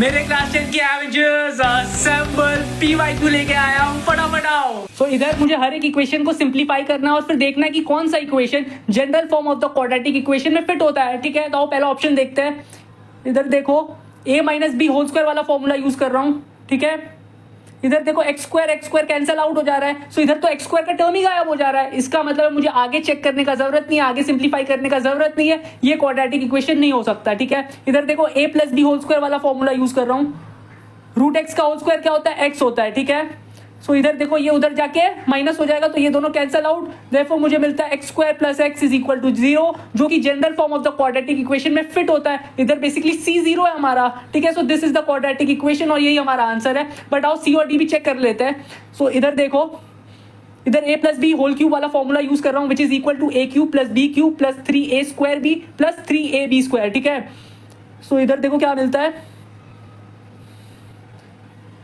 मेरे क्लास 10 के Avengers assemble PYQ लेके आया हूँ, फटाफट आओ। तो इधर मुझे हर एक इक्वेशन को सिंप्लीफाई करना है और फिर देखना है कि कौन सा equation general form of the quadratic equation में फिट होता है। ठीक है, तो पहला ऑप्शन देखते हैं। इधर देखो a minus b whole square वाला फॉर्मूला यूज कर रहा हूँ। ठीक है, इधर देखो एक्स स्क्वायर कैंसिल आउट हो जा रहा है, सो इधर तो एक्स स्क्वायर का टर्म ही गायब हो जा रहा है। इसका मतलब मुझे आगे चेक करने का जरूरत नहीं है, आगे सिंप्लीफाई करने का जरूरत नहीं है, ये क्वाड्रेटिक इक्वेशन नहीं हो सकता। ठीक है, इधर देखो a plus b whole square वाला फॉर्मूला यूज कर रहा हूँ। रूट एक्स का होल स्क्वायर क्या होता है, एक्स होता है। ठीक है, सो इधर देखो ये उधर जाके माइनस हो जाएगा, तो ये दोनों कैंसिल आउट, देयरफॉर मुझे मिलता है x square plus x is equal to 0, जो कि general form of the quadratic equation में फिट होता है। इधर बेसिकली सी 0 है हमारा। ठीक है, so this is the quadratic equation और यही हमारा आंसर है। बट आओ सी और डी भी चेक कर लेते हैं। सो इधर देखो, इधर a plus b whole cube वाला फॉर्मूला यूज कर रहा हूँ, which is equal to a cube plus b cube plus 3a square b plus 3ab square. ठीक है, सो इधर देखो क्या मिलता है।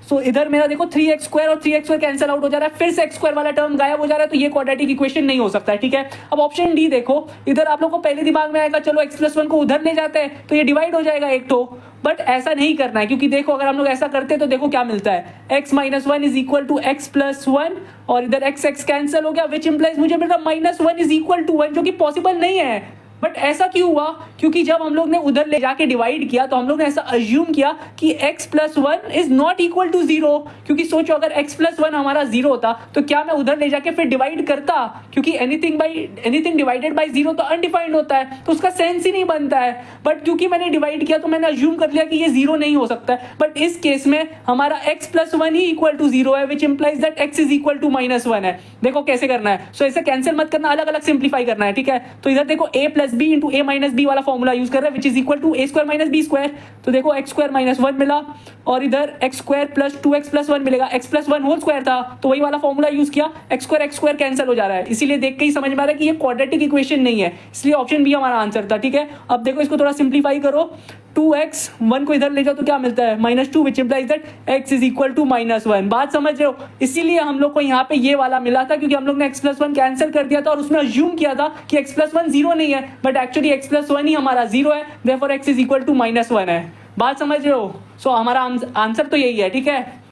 सो इधर मेरा देखो 3x स्क्वायर और 3x स्क्वायर कैंसिल आउट हो जा रहा है, फिर से x स्क्वायर वाला टर्म गायब हो जा रहा है, तो ये क्वाड्रेटिक इक्वेशन नहीं हो सकता है। ठीक है, अब ऑप्शन डी देखो, इधर आप लोग को पहले दिमाग में आएगा चलो x प्लस 1 को उधर ले जाते हैं तो ये डिवाइड हो जाएगा एक तो, बट ऐसा नहीं करना है, क्योंकि देखो अगर हम लोग ऐसा करते हैं तो देखो क्या मिलता है, x minus 1 is equal to x plus 1 और इधर x कैंसिल हो गया, विच इंप्लाइज मुझे मिल रहा माइनस 1 इज इक्वल टू 1, जो कि पॉसिबल नहीं है। बट ऐसा क्यों हुआ, क्योंकि जब हम लोग ने उधर ले जाके डिवाइड किया तो हम लोग ने ऐसा अज्यूम किया कि x plus 1 is not equal to 0, क्योंकि सोचो अगर x प्लस 1 हमारा 0 होता तो क्या मैं उधर ले जाके फिर डिवाइड करता, क्योंकि एनीथिंग डिवाइडेड बाय 0 तो अनडिफाइंड होता है, तो उसका सेंस ही नहीं बनता है। बट क्योंकि मैंने डिवाइड किया तो मैंने अज्यूम कर लिया कि ये 0 नहीं हो सकता है। बट इस केस में हमारा x प्लस 1 ही इक्वल टू 0 है, which implies that x is equal to minus 1 है। देखो कैसे करना है, सो ऐसे कैंसिल मत करना, अलग अलग सिंप्लीफाई करना है। ठीक है, तो इधर देखो a plus b into a minus b वाला फॉर्मूला यूज कर रहे हैं, which is equal to a square minus b square. तो देखो x स्क्वायर माइनस 1 मिला और इधर x square plus 2x plus 1 मिलेगा, x प्लस 1 होल स्क्वायर था तो वही वाला फॉर्मूला यूज किया, x स्क्वायर कैंसिल हो जा रहा है, इसीलिए देख के ही समझ में आ रहा है कि ये क्वाड्रेटिक इक्वेशन नहीं है, इसलिए ऑप्शन बी हमारा आंसर था। ठीक है, अब देखो इसको थोड़ा सिंप्लीफाई करो, 2x 1 को इधर ले जाओ तो क्या मिलता है -2, which implies that x is equal to -1। बात समझ रहे हो, इसीलिए हम लोग को यहाँ पे ये वाला मिला था, क्योंकि हम लोग ने x प्लस 1 कैंसिल कर दिया था और उसमें अज्यूम किया था कि x प्लस 1 0 नहीं है, बट एक्चुअली x प्लस 1 ही हमारा 0 है, therefore x is equal to -1 है। बात समझ रहे हो, सो हमारा आंसर तो यही है। ठीक है।